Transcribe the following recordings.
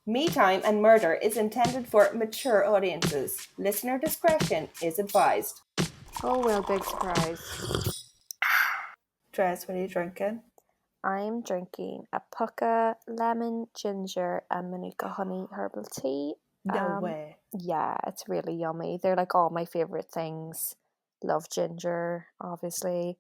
Me Time and Murder is intended for mature audiences. Listener discretion is advised. Oh, well, big surprise. Dress, what are you drinking? I'm drinking a pucca, lemon, ginger, and manuka honey herbal tea. No way. Yeah, it's really yummy. They're like all my favourite things. Love ginger, obviously.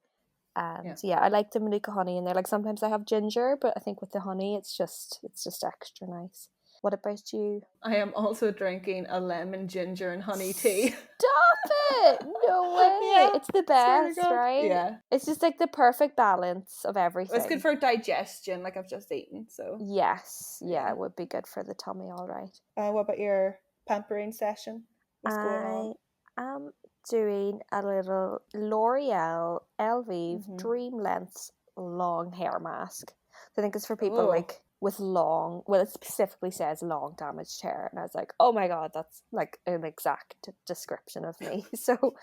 And yeah, I like the manuka honey in there. Like sometimes I have ginger, but I think with the honey, it's just extra nice. What about you? I am also drinking a lemon, ginger, and honey tea. Stop it! No way! Yeah, it's the best, right? Yeah. It's just like the perfect balance of everything. It's good for digestion, like I've just eaten, so. Yes, yeah, it would be good for the tummy, all right. What about your pampering session? What's going on? I am doing a little L'Oreal Elvive Dream Length long hair mask. I think it's for people like with long, well, it specifically says long damaged hair, and I was like, oh my god, that's like an exact description of me. So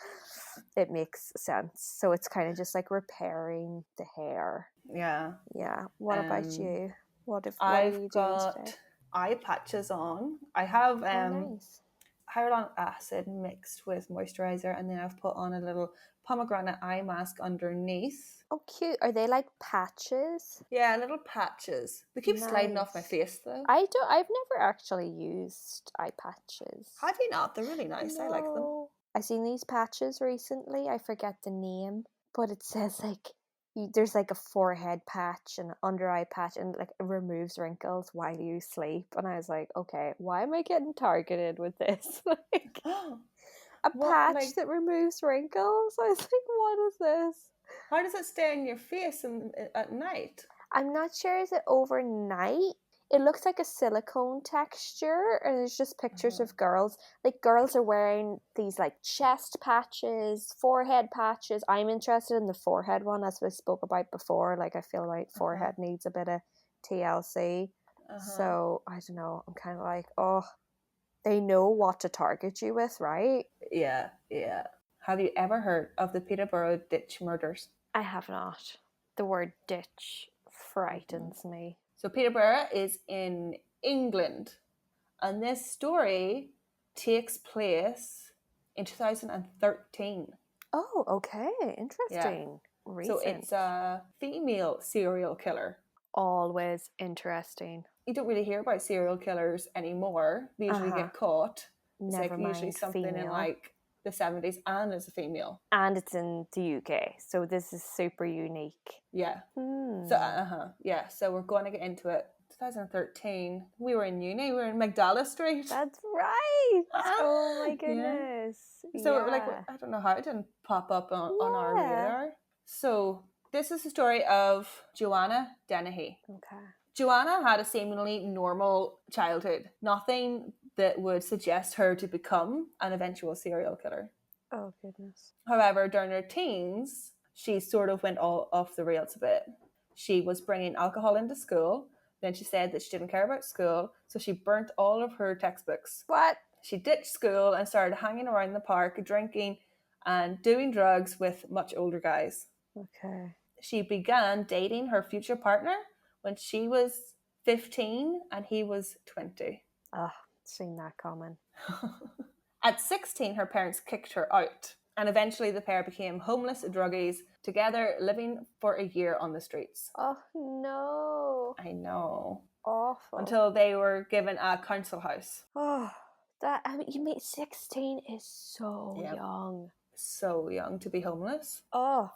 it makes sense. So it's kind of just like repairing the hair. Yeah. What about you? What are you I've doing got today? eye patches on. I have Nice. hyaluronic acid mixed with moisturizer, and then I've put on a little pomegranate eye mask underneath. Oh, cute. Are they like patches? Yeah, little patches. They keep sliding off my face though. I've never actually used eye patches. Have you not? They're really nice. No. I like them. I seen these patches recently. I forget the name, but it says like there's like a forehead patch and an under eye patch, and like it removes wrinkles while you sleep. And I was like, okay, why am I getting targeted with this? Like a patch that removes wrinkles. I was like, what is this? How does it stay on your face at night? I'm not sure. Is it overnight? It looks like a silicone texture, and there's just pictures of girls. Like girls are wearing these like chest patches, forehead patches. I'm interested in the forehead one, as we spoke about before. Like I feel like forehead needs a bit of TLC. So I don't know. I'm kind of like, oh, they know what to target you with, right? Yeah. Have you ever heard of the Peterborough ditch murders? I have not. The word ditch frightens me. So Peterborough is in England, and this story takes place in 2013. Oh, okay. Interesting. Yeah. So it's a female serial killer. Always interesting. You don't really hear about serial killers anymore. They usually get caught. It's Never mind usually something female. in like the 70s, and it's a female. And it's in the UK, so this is super unique. Yeah. So we're going to get into it. 2013, we were in uni. We were in Magdala Street. That's right. Oh my goodness. So like, I don't know how it didn't pop up on our radar. So this is the story of Joanna Dennehy. Okay. Joanna had a seemingly normal childhood. Nothing that would suggest her to become an eventual serial killer. Oh goodness. However, during her teens, she sort of went all off the rails a bit. She was bringing alcohol into school. Then she said that she didn't care about school, so she burnt all of her textbooks. What? She ditched school and started hanging around the park, drinking and doing drugs with much older guys. Okay. She began dating her future partner when she was 15 and he was 20. Seen that coming. At 16, her parents kicked her out, and eventually the pair became homeless druggies together, living for a year on the streets. Oh no. I know. Awful. Until they were given a council house. Oh, you mean 16 is so young. So young to be homeless. Oh.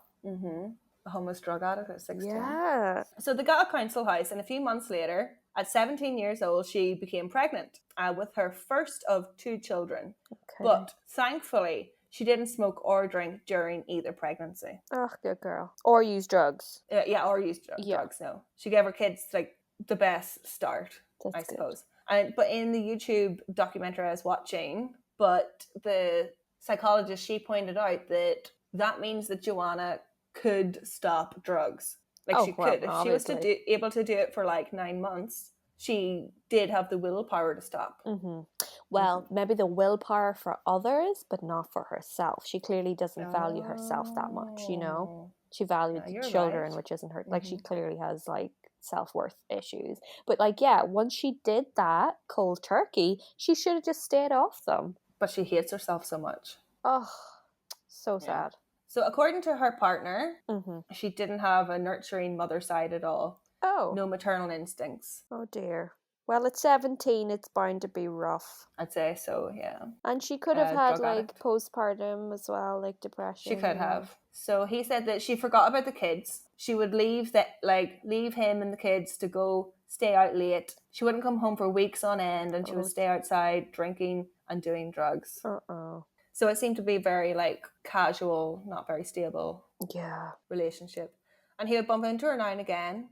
A homeless drug addict at 16. Yeah. So they got a council house, and a few months later, at 17 years old, she became pregnant with her first of 2 children. Okay. But thankfully, she didn't smoke or drink during either pregnancy. Oh, good girl. Or use drugs. Or use drugs, no. She gave her kids like the best start, I suppose. But in the YouTube documentary I was watching, but the psychologist, she pointed out that means that Joanna could stop drugs. Like she could. If obviously. She was able to do it for like 9 months, she did have the willpower to stop. Well, maybe the willpower for others, but not for herself. She clearly doesn't value herself that much, you know? She valued the children, right. Which isn't her. Like she clearly has like self-worth issues. But like, yeah, once she did that cold turkey, she should have just stayed off them. But she hates herself so much. Oh, so sad. So according to her partner, Mm-hmm. she didn't have a nurturing mother side at all. Oh. No maternal instincts. Oh dear. Well, at 17, it's bound to be rough. I'd say so, yeah. And she could have had like addict. Postpartum as well, like depression. She could have. So he said that she forgot about the kids. She would leave him and the kids to go stay out late. She wouldn't come home for weeks on end, and she would stay outside drinking and doing drugs. So it seemed to be very like casual, not very stable relationship. And he would bump into her now and again.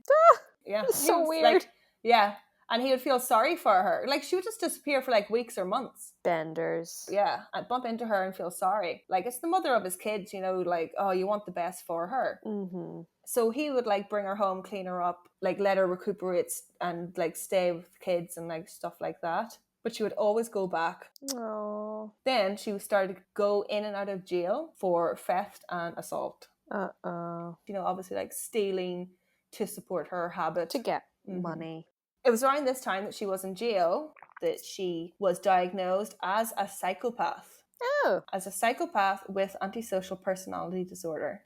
Yeah. So weird. Yeah. And he would feel sorry for her. Like, she would just disappear for like weeks or months. Benders. Yeah. I'd bump into her and feel sorry. Like, it's the mother of his kids, you know, like, oh, you want the best for her. Mm-hmm. So he would like bring her home, clean her up, like let her recuperate and like stay with kids and like stuff like that. But she would always go back. Oh. Then she started to go in and out of jail for theft and assault. You know, obviously like stealing to support her habit. To get money. It was around this time that she was in jail that she was diagnosed as a psychopath. Oh. As a psychopath with antisocial personality disorder.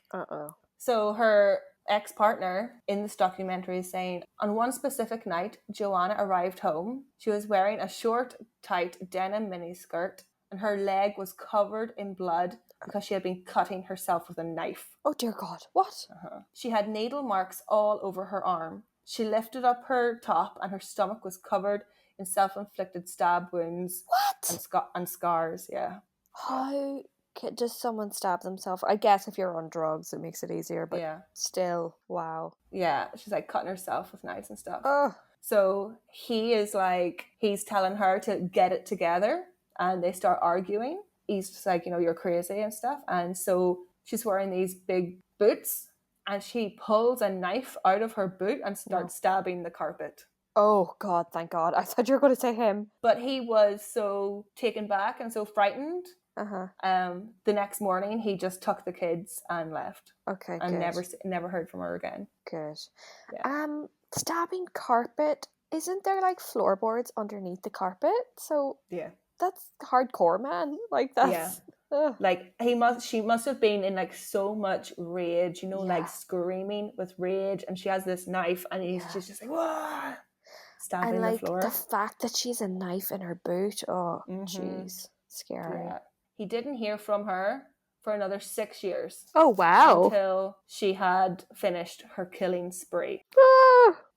So her ex-partner in this documentary is saying, on one specific night, Joanna arrived home. She was wearing a short, tight denim miniskirt, and her leg was covered in blood because she had been cutting herself with a knife. Oh dear God, what? She had needle marks all over her arm. She lifted up her top and her stomach was covered in self-inflicted stab wounds. What? And scars, yeah. How does someone stab themselves? I guess if you're on drugs, it makes it easier, but still, wow. Yeah, she's like cutting herself with knives and stuff. Oh. So he's telling her to get it together, and they start arguing. He's just like, you know, you're crazy and stuff. And so she's wearing these big boots, and she pulls a knife out of her boot and starts stabbing the carpet. Oh God, thank God. I thought you were going to say him. But he was so taken back and so frightened. The next morning, he just took the kids and left. Okay, and good. never heard from her again. Good. Yeah. Stabbing carpet. Isn't there like floorboards underneath the carpet? So yeah, that's hardcore, man. Like that's. Yeah. Like she must have been in like so much rage, you know, like screaming with rage, and she has this knife, and she's just like, whoa, stabbing like, the floor. The fact that she's a knife in her boot, oh jeez, scary. Yeah. He didn't hear from her for another 6 years. Oh wow! Until she had finished her killing spree.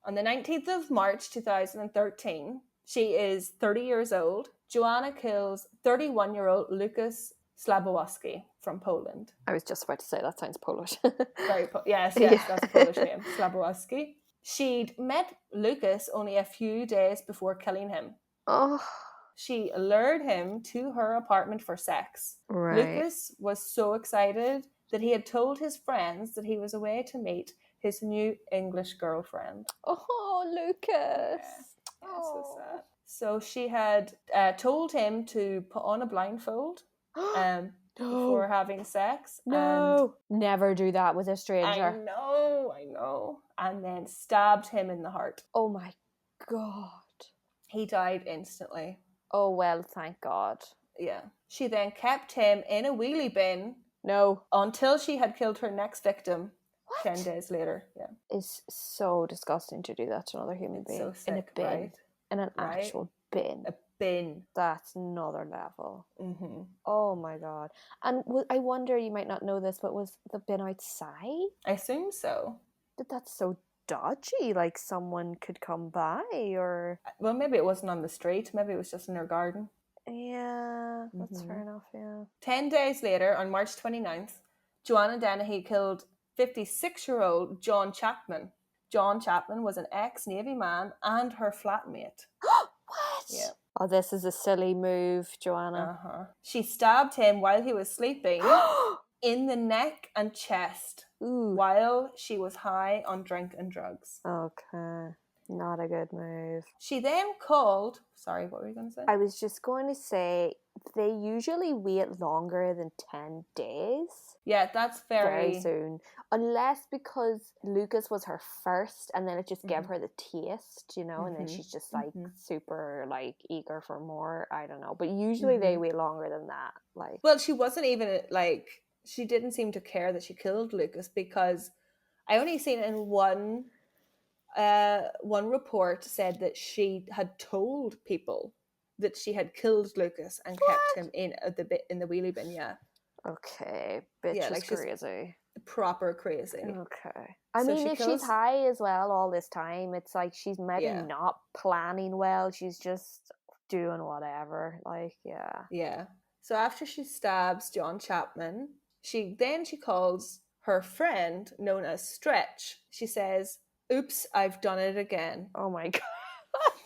On the 19th of March 2013, she is 30 years old. Joanna kills 31-year-old Lucas Slabowski from Poland. I was just about to say that sounds Polish. Yes, that's a Polish name, Slabowski. She'd met Lucas only a few days before killing him. Oh. She lured him to her apartment for sex. Right. Lucas was so excited that he had told his friends that he was away to meet his new English girlfriend. Oh, Lucas. Yeah, so sad. So she had told him to put on a blindfold before having sex. No. And never do that with a stranger. I know. And then stabbed him in the heart. Oh my God. He died instantly. Oh, well, thank God. Yeah. She then kept him in a wheelie bin. No. Until she had killed her next victim. What? 10 days later. Yeah. It's so disgusting to do that to another human being. So sick, in a bin. Right? In an actual bin. A bin. That's another level. Mm-hmm. Oh my God. And I wonder, you might not know this, but was the bin outside? I assume so. But that's so dodgy, like someone could come by, or well, maybe it wasn't on the street, maybe it was just in her garden. Yeah, that's fair enough. 10 days later, on March 29th, Joanna Dennehy killed 56-year-old John Chapman. John Chapman was an ex-Navy man and her flatmate. What? Yeah. Oh, this is a silly move, Joanna. She stabbed him while he was sleeping in the neck and chest. Ooh. While she was high on drink and drugs. Okay. Not a good move. She then called... Sorry, what were you going to say? I was just going to say, they usually wait longer than 10 days. Yeah, that's Very soon. Unless because Lucas was her first and then it just gave her the taste, you know, and then she's just like super like eager for more. I don't know. But usually they wait longer than that. Like, well, she wasn't even like, she didn't seem to care that she killed Lucas, because I only seen in one report said that she had told people that she had killed Lucas and kept him in the wheelie bin. Yeah. Okay, bitch, Yeah, is like she's crazy. Proper crazy. Okay. I mean, if she's high as well all this time, it's like she's maybe not planning well. She's just doing whatever. Like, yeah. Yeah. So after she stabs John Chapman, she calls her friend known as Stretch. She says, "Oops, I've done it again." Oh my god.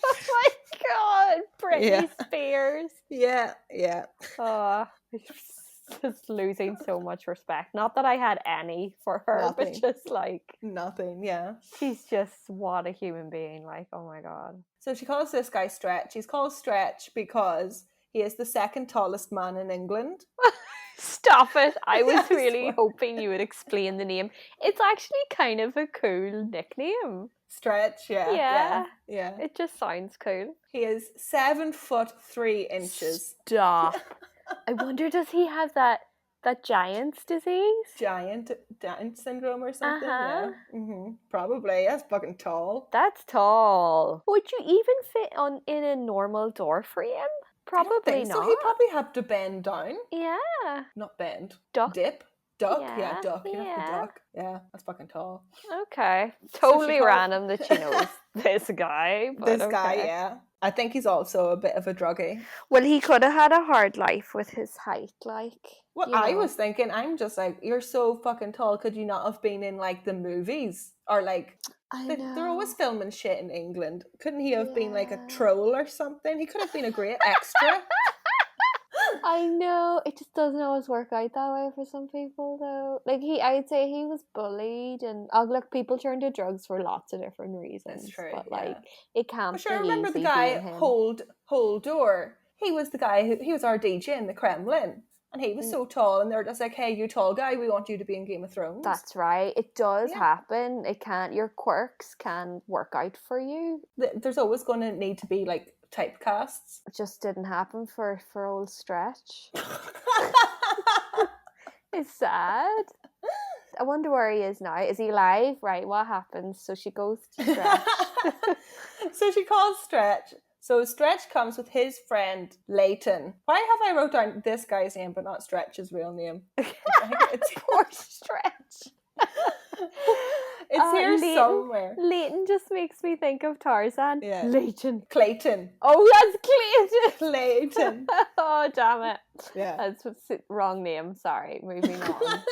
Oh my god, Britney Spears. Yeah, yeah. Oh, just losing so much respect. Not that I had any for her, but just like nothing. Yeah, she's just, what a human being. Like, oh my god. So she calls this guy Stretch. He's called Stretch because he is the second tallest man in England. Stop it. I was really hoping you would explain the name. It's actually kind of a cool nickname. Stretch, yeah. It just sounds cool. He is 7'3". Stop. I wonder, does he have that giant's disease? Giant Down syndrome or something? Yeah. Probably. That's fucking tall. That's tall. Would you even fit in a normal door frame? Probably not. So he probably had to bend down. Yeah. Not bend. Duck. Dip. Duck. Yeah, duck. You have to duck. Yeah, that's fucking tall. Okay. Totally random that she knows this guy. But guy, yeah. I think he's also a bit of a druggie. Well, he could have had a hard life with his height, like. Well, I was thinking, I'm just like, you're so fucking tall. Could you not have been in like the movies? Or like, they're always filming shit in England. Couldn't he have been like a troll or something? He could have been a great extra. I know, it just doesn't always work out that way for some people though. Like I'd say he was bullied, and look, people turn to drugs for lots of different reasons. That's true. But like, it can't. Sure, I remember the guy Hold Door. He was the guy he was our DJ in the Kremlin, and he was so tall, and they're just like, "Hey, you tall guy, we want you to be in Game of Thrones." That's right. It does happen. It can't. Your quirks can work out for you. There's always going to need to be like typecasts. It just didn't happen for old Stretch. It's sad. I wonder where he is now. Is he alive? Right, what happens? So she goes to Stretch. So she calls Stretch. So Stretch comes with his friend Leighton. Why have I wrote down this guy's name but not Stretch's real name? It's poor Stretch. It's here Leighton, somewhere. Leighton just makes me think of Tarzan. Yeah. Leighton. Clayton. Oh, that's Clayton. Clayton. Oh, damn it. Yeah. That's wrong name. Sorry. Moving on.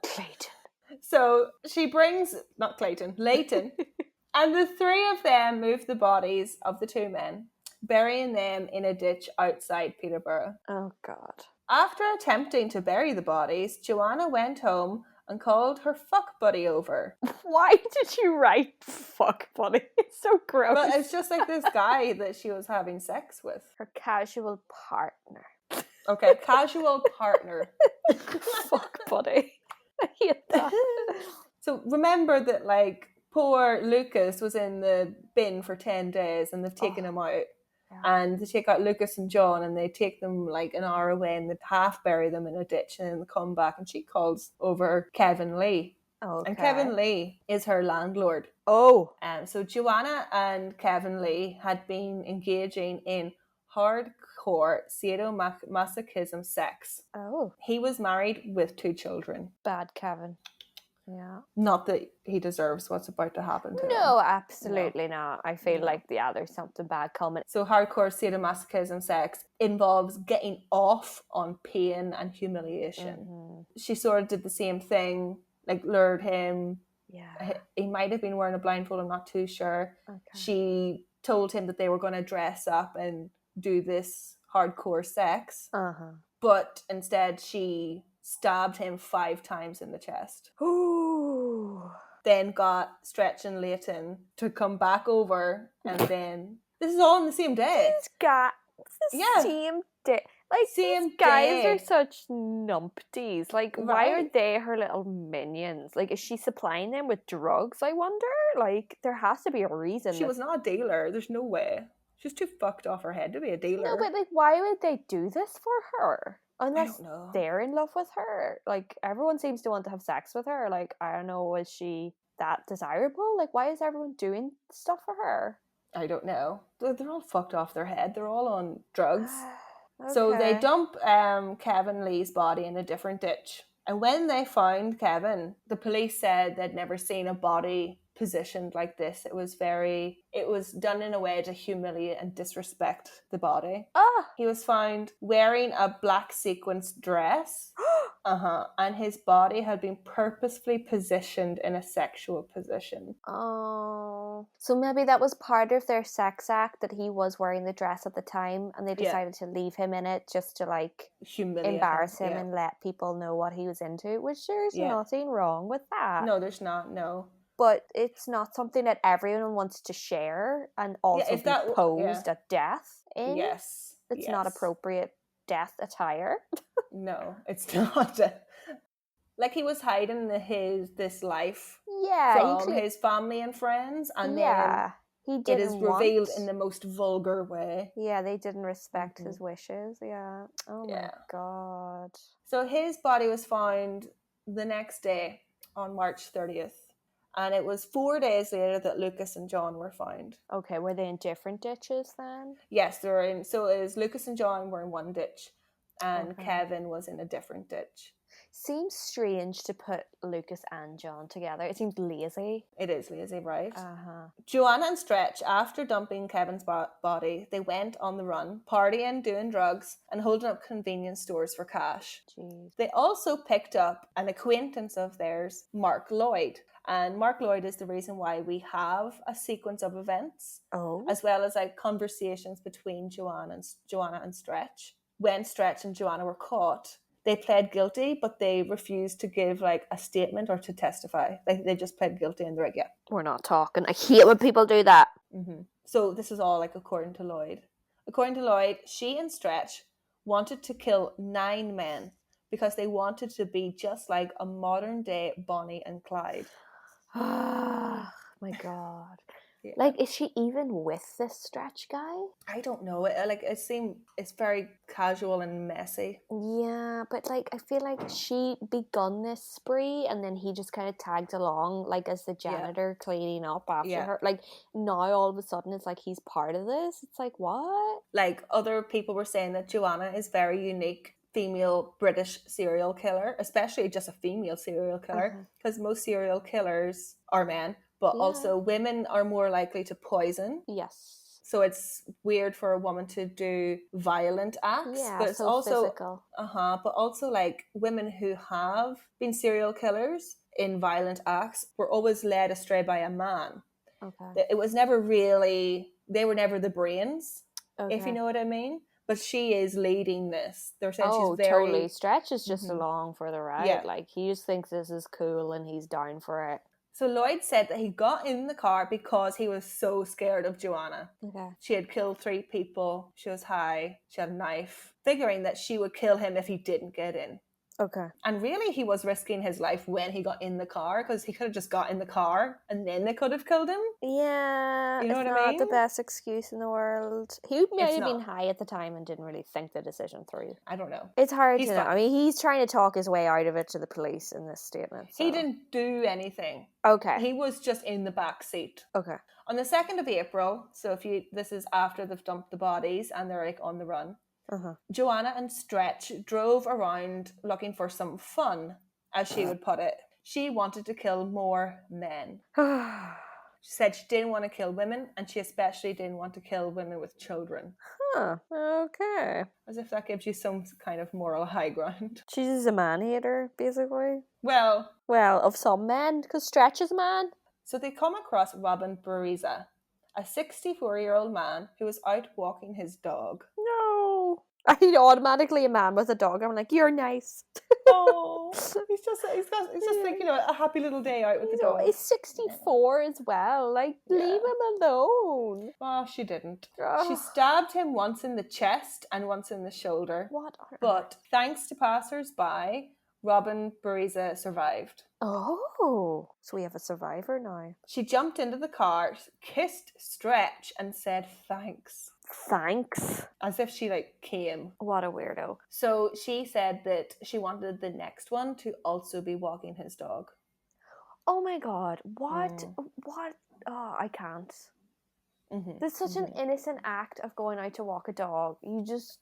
Clayton. So she brings, not Clayton, Leighton. And the three of them move the bodies of the two men, burying them in a ditch outside Peterborough. Oh, God. After attempting to bury the bodies, Joanna went home and called her fuck buddy over. Why did you write fuck buddy? It's so gross. But it's just like this guy that she was having sex with. Her casual partner. Okay, casual partner. Fuck buddy. I hate that. So remember that like poor Lucas was in the bin for 10 days and they've taken him out. Yeah. And they take out Lucas and John and they take them like an hour away and they half bury them in a ditch and then they come back and she calls over Kevin Lee. Okay. And Kevin Lee is her landlord. Oh. So Joanna and Kevin Lee had been engaging in hardcore sadomasochism sex. Oh. He was married with 2 children. Bad Kevin. Yeah. Not that he deserves what's about to happen to him. No, absolutely not. I feel like, there's something bad coming. So hardcore sadomasochism sex involves getting off on pain and humiliation. Mm-hmm. She sort of did the same thing, like lured him. Yeah. He might have been wearing a blindfold, I'm not too sure. Okay. She told him that they were going to dress up and do this hardcore sex. Uh-huh. But instead she stabbed him 5 times in the chest. Ooh. Then got Stretch and Leighton to come back over, and then this is all on the same day. It's the same day. Like, Same these guys day. are such numpties. Like, why are Right. they her little minions? Like, is she supplying them with drugs, I wonder? Like, there has to be a reason. She was not a dealer. There's no way. She's too fucked off her head to be a dealer. No, but, like, why would they do this for her? Unless I don't know. they're in love with her. Like, everyone seems to want to have sex with her. Like, I don't know, is she that desirable? Like, why is everyone doing stuff for her? I don't know. They're all fucked off their head. They're all on drugs. Okay. So they dump Kevin Lee's body in a different ditch. And when they found Kevin, the police said they'd never seen a body positioned like this. It was done in a way to humiliate and disrespect the body. Ah! He was found wearing a black sequins dress. And his body had been purposefully positioned in a sexual position. Oh. So maybe that was part of their sex act, that he was wearing the dress at the time, and they decided to leave him in it just to, like, humiliate embarrass him and let people know what he was into, which there's nothing wrong with that. No, there's not, no. But it's not something that everyone wants to share and also be posed at death in. Yes. It's not appropriate death attire. No, it's not. Like, he was hiding this life from his family and friends, and then it is revealed in the most vulgar way. Yeah, they didn't respect his wishes. Yeah. Oh my God. So his body was found the next day on March 30th. And it was 4 days later that Lucas and John were found. Okay, were they in different ditches then? Yes, they were in. So it was Lucas and John were in one ditch, and Kevin was in a different ditch. Seems strange to put Lucas and John together. It seems lazy. It is lazy, right? Joanna and Stretch, after dumping Kevin's body, they went on the run, partying, doing drugs, and holding up convenience stores for cash. Jeez. They also picked up an acquaintance of theirs, Mark Lloyd. And Mark Lloyd is the reason why we have a sequence of events, as well as like conversations between Joanna and Stretch. When Stretch and Joanna were caught, they pled guilty, but they refused to give like a statement or to testify. Like, they just pled guilty and they're like, yeah, we're not talking. I hate when people do that. So this is all like according to Lloyd. According to Lloyd, she and Stretch wanted to kill 9 men because they wanted to be just like a modern day Bonnie and Clyde. Oh my God. Yeah. Like, is she even with this Stretch guy? I don't know. It's very casual and messy. Yeah, but like, I feel like she begun this spree and then he just kind of tagged along, like, as the janitor cleaning up after her. Like, now all of a sudden it's like he's part of this. It's like, what? Like, other people were saying that Joanna is very unique female British serial killer, especially just a female serial killer, because most serial killers are men. But also women are more likely to poison. Yes. So it's weird for a woman to do violent acts. Yeah, but it's so also physical. But also like women who have been serial killers in violent acts were always led astray by a man. Okay. It was never really, they were never the brains, if you know what I mean. But she is leading this. They're saying she's very... totally. Stretch is just along for the ride. Yeah. Like, he just thinks this is cool and he's down for it. So Lloyd said that he got in the car because he was so scared of Joanna. Okay. She had killed 3 people. She was high. She had a knife. Figuring that she would kill him if he didn't get in. Okay. And really, he was risking his life when he got in the car, because he could have just got in the car and then they could have killed him. Yeah, you know it's what I mean? Not the best excuse in the world. He may have been high at the time and didn't really think the decision through. I don't know. It's hard to know. I mean, he's trying to talk his way out of it to the police in this statement. So. He didn't do anything. Okay. He was just in the back seat. Okay. On the 2nd of April, so this is after they've dumped the bodies and they're like on the run. Joanna and Stretch drove around looking for some fun, as she would put it. She wanted to kill more men. She said she didn't want to kill women, and she especially didn't want to kill women with children. Okay. As if that gives you some kind of moral high ground. She's a man-hater, basically. Well, of some men, because Stretch is a man. So they come across Robin Bariza, a 64-year-old man who was out walking his dog. No. I automatically a man with a dog. I'm like, you're nice. Oh, he's just like, a happy little day out with the dog. He's 64 as well. Like, leave him alone. Oh, she didn't. She stabbed him once in the chest and once in the shoulder. But thanks to passers-by, Robin Bariza survived. Oh, so we have a survivor now. She jumped into the car, kissed Stretch, and said thanks. Thanks. As if she came. What a weirdo. So she said that she wanted the next one to also be walking his dog. Oh my God. What? Oh, I can't. Mm-hmm. There's such an innocent act of going out to walk a dog. You just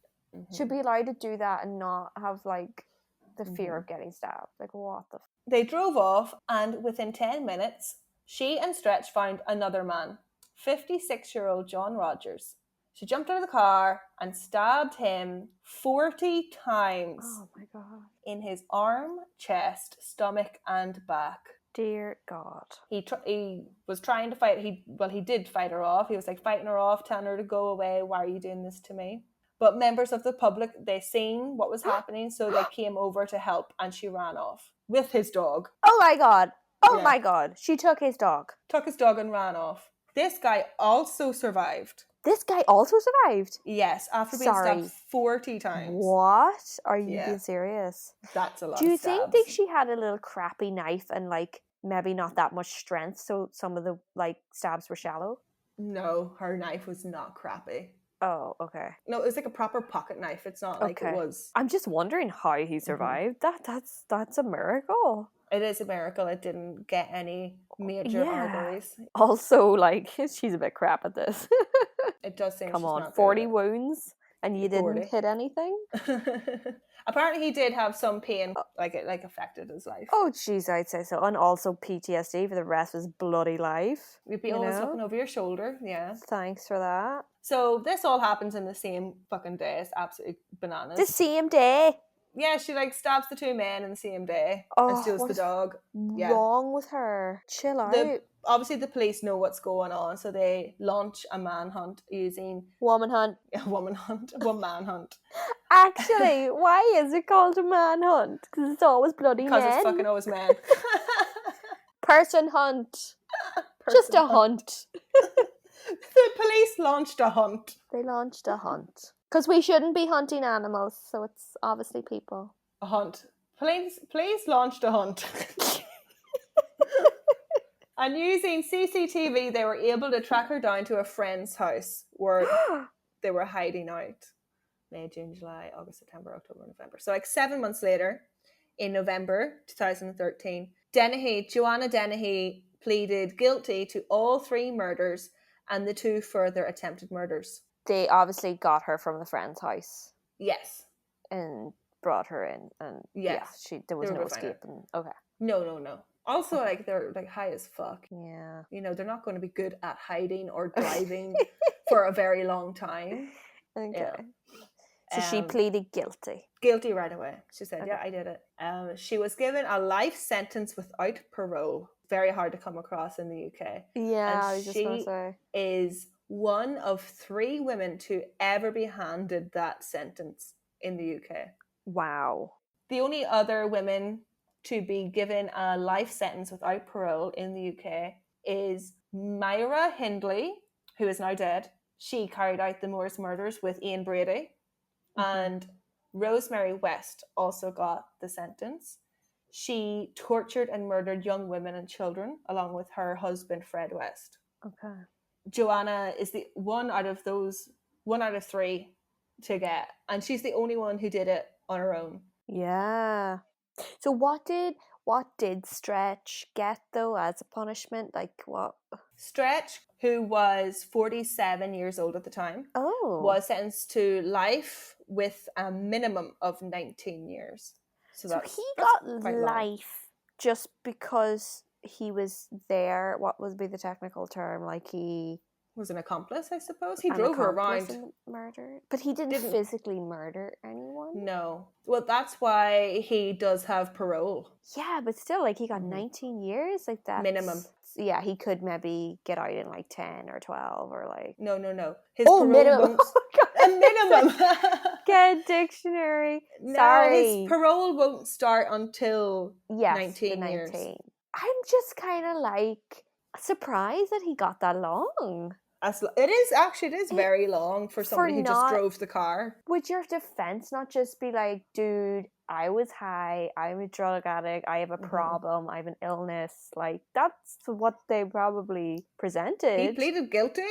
should be allowed to do that and not have the fear of getting stabbed. What the They drove off, and within 10 minutes, she and Stretch found another man, 56-year-old John Rogers. She jumped out of the car and stabbed him 40 times. Oh my God. In his arm, chest, stomach, and back. Dear God. He was trying to fight. He did fight her off. He was fighting her off, telling her to go away. Why are you doing this to me? But members of the public, they seen what was happening, so they came over to help, and she ran off with his dog. Oh my God. Oh my God. She took his dog. Took his dog and ran off. This guy also survived. This guy also survived? Yes, after being stabbed 40 times. What? Are you being serious? That's a lot. Do you think that she had a little crappy knife and maybe not that much strength, so some of the stabs were shallow? No, her knife was not crappy. Oh, okay. No, it was a proper pocket knife. It's not it was. I'm just wondering how he survived. That's a miracle. It is a miracle it didn't get any major arteries. Also, she's a bit crap at this. It does seem. Come on, 40 wounds and you 40. Didn't hit anything? Apparently he did have some pain, it affected his life. Oh jeez, I'd say so. And also PTSD for the rest of his bloody life. You'd be always looking over your shoulder, yeah. Thanks for that. So this all happens in the same fucking day. It's absolutely bananas. The same day? Yeah, she stabs the two men in the same day and steals the dog. Wrong with her? Chill out. Obviously the police know what's going on, so they launch a manhunt using... Woman hunt. One manhunt. Actually, why is it called a manhunt? Because it's always bloody men. Because it's fucking always men. Person hunt. Just a hunt. The police launched a hunt. They launched a hunt. Because we shouldn't be hunting animals, so it's obviously people. A hunt. Police launched a hunt. And using CCTV, they were able to track her down to a friend's house where they were hiding out. May, June, July, August, September, October, November. So 7 months later, in November 2013, Joanna Dennehy pleaded guilty to all 3 murders and the 2 further attempted murders. They obviously got her from the friend's house. Yes. And brought her in. And there was no escaping. Okay. No. Also, they're high as fuck. Yeah. They're not going to be good at hiding or driving for a very long time. Okay. Yeah. So she pleaded guilty. Guilty right away. She said, okay. Yeah, I did it. She was given a life sentence without parole. Very hard to come across in the UK. Yeah, and I was just going to say. She is one of 3 women to ever be handed that sentence in the UK. Wow. The only other women to be given a life sentence without parole in the UK is Myra Hindley, who is now dead. She carried out the Moors murders with Ian Brady. Mm-hmm. And Rosemary West also got the sentence. She tortured and murdered young women and children along with her husband, Fred West. Okay. Joanna is the one out of 3 to get. And she's the only one who did it on her own. Yeah. So what did Stretch get though as a punishment? What? Stretch, who was 47 years old at the time, was sentenced to life with a minimum of 19 years. So he got life just because he was there. What would be the technical term? He was an accomplice, I suppose. He drove her around. In the murder, but he didn't physically murder anyone. No. Well, that's why he does have parole. Yeah, but still, he got 19 years, that minimum. Yeah, he could maybe get out in 10 or 12 or No. His parole minimum. a minimum. Get a dictionary. No, Sorry. his parole won't start until Yes, 19 the years. 19. I'm just kind of like surprised that he got that long. It is very long for somebody who just drove the car. Would your defense not just be like, dude, I was high, I'm a drug addict, I have a problem, I have an illness? Like, that's what they probably presented. He pleaded guilty.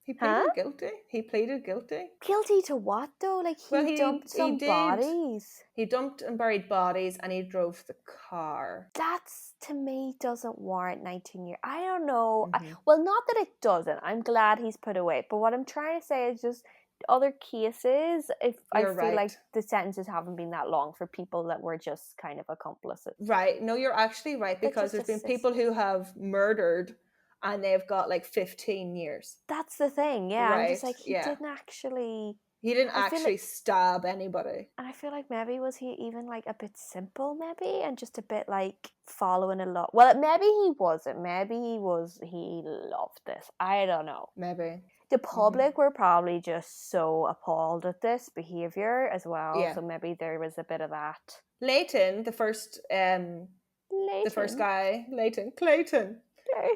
He pleaded guilty. Guilty to what though? Like, he dumped some bodies. He dumped and buried bodies, and he drove the car. That's, to me, doesn't warrant 19 years. I don't know. Well, not that it doesn't. I'm glad he's put away. But what I'm trying to say is just other cases, I feel like the sentences haven't been that long for people that were just kind of accomplices. Right. No, you're actually right, because there's been people who have murdered and they've got like 15 years. That's the thing, yeah. Right. I'm just like, he didn't actually... He didn't actually stab anybody. And I feel like maybe was he even like a bit simple maybe, and just a bit like following a lot. Well, maybe he wasn't. Maybe he loved this. I don't know. Maybe. The public were probably just so appalled at this behaviour as well. Yeah. So maybe there was a bit of that. Clayton, the first guy, Clayton,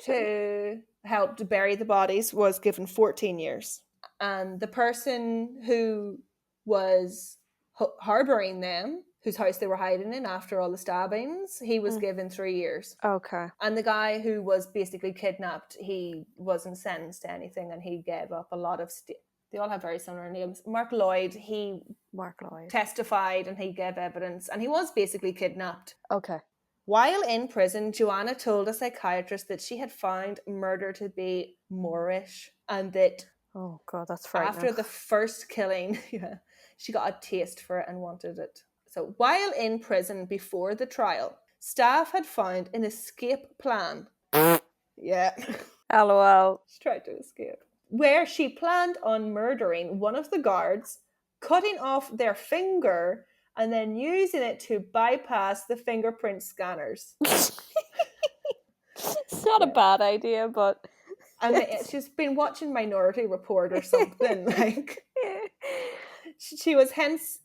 who helped bury the bodies, was given 14 years. And the person who was harbouring them, whose house they were hiding in after all the stabbings, he was given 3 years. Okay. And the guy who was basically kidnapped, he wasn't sentenced to anything, and he gave up a lot of... They all have very similar names. Mark Lloyd testified, and he gave evidence, and he was basically kidnapped. Okay. While in prison, Joanna told a psychiatrist that she had found murder to be Moorish, and that... Oh God, that's frightening. After the first killing, she got a taste for it and wanted it. So while in prison before the trial, staff had found an escape plan. Yeah. LOL. She tried to escape. Where she planned on murdering one of the guards, cutting off their finger, and then using it to bypass the fingerprint scanners. It's not a bad idea, but... I mean, she's been watching Minority Report or something. Like, she was hence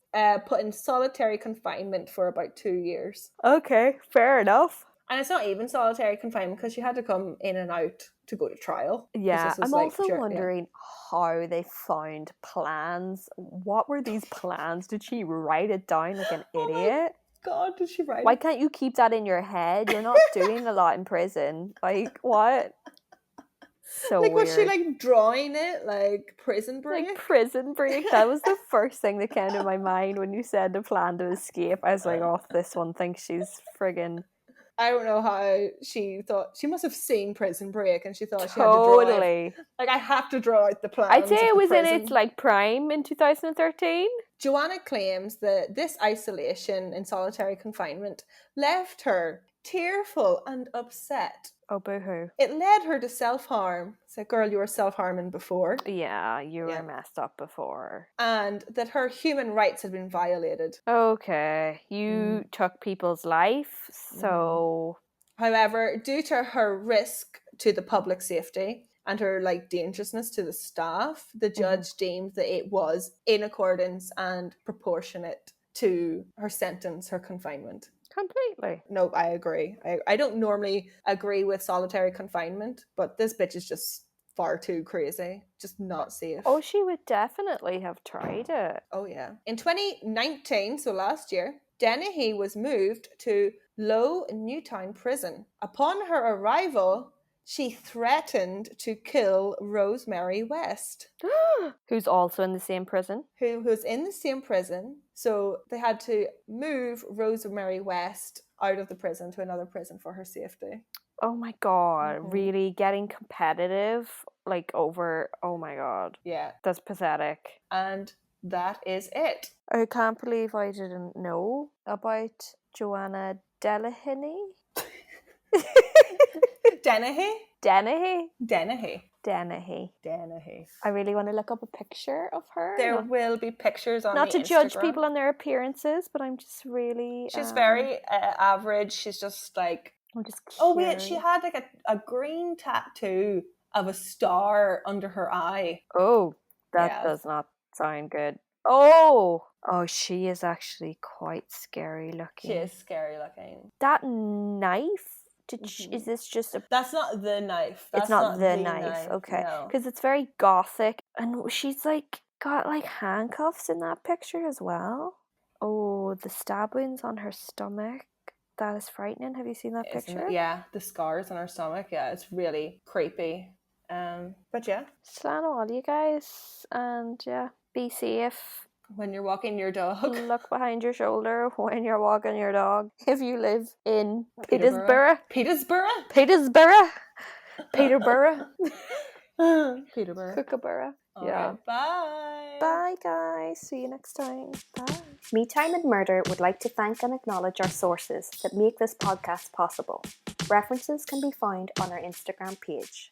put in solitary confinement for about 2 years. Okay, fair enough. And it's not even solitary confinement, because she had to come in and out to go to trial. Yeah, I'm also wondering how they found plans. What were these plans? Did she write it down like an idiot? God, did she write it? Why can't you keep that in your head? You're not doing a lot in prison. Like, what? So like, weird. was she like drawing it like Prison Break? Like Prison Break. That was the first thing that came to my mind when you said the plan to escape. I was like, oh, this one thinks she's friggin'... I don't know how she thought. She must have seen Prison Break, and she thought she had to draw it. Like, I have to draw out the plan. I'd say it was in its like prime in 2013. Joanna claims that this isolation in solitary confinement left her tearful and upset. Oh, boo-hoo. It led her to self-harm. It's like, girl, you were self-harming before. Yeah, you were messed up before. And that her human rights had been violated. Okay, you took people's life, so... However, due to her risk to the public safety and her like dangerousness to the staff, the judge deemed that it was in accordance and proportionate to her sentence, her confinement. Completely. No, I agree. I don't normally agree with solitary confinement, but this bitch is just far too crazy. Just not safe. Oh, she would definitely have tried it. Oh, yeah. In 2019, so last year, Dennehy was moved to Low Newtown Prison. Upon her arrival, she threatened to kill Rosemary West. Who's also in the same prison. Who was in the same prison. So they had to move Rosemary West out of the prison to another prison for her safety. Oh my God, really getting competitive, like over, oh my God. Yeah. That's pathetic. And that is it. I can't believe I didn't know about Joanna Dennehy. Dennehy. I really want to look up a picture of her. There will be pictures on not the to judge Instagram. People on their appearances, but I'm just really... She's very average. She's just like... I'm just curious. Oh wait, she had like a green tattoo of a star under her eye. Oh, that does not sound good. Oh, she is actually quite scary looking. She is scary looking. That knife. Is this just a... That's not the knife. It's not the knife. Okay. Because it's very gothic. And she's like got like handcuffs in that picture as well. Oh, the stab wounds on her stomach. That is frightening. Have you seen that picture? Yeah, the scars on her stomach. Yeah, it's really creepy. But yeah. Slán all you guys. And yeah, be safe. When you're walking your dog. Look behind your shoulder when you're walking your dog. If you live in Peterborough. Peterborough. Kookaburra. Yeah. Bye. Bye, guys. See you next time. Bye. Me Time and Murder would like to thank and acknowledge our sources that make this podcast possible. References can be found on our Instagram page.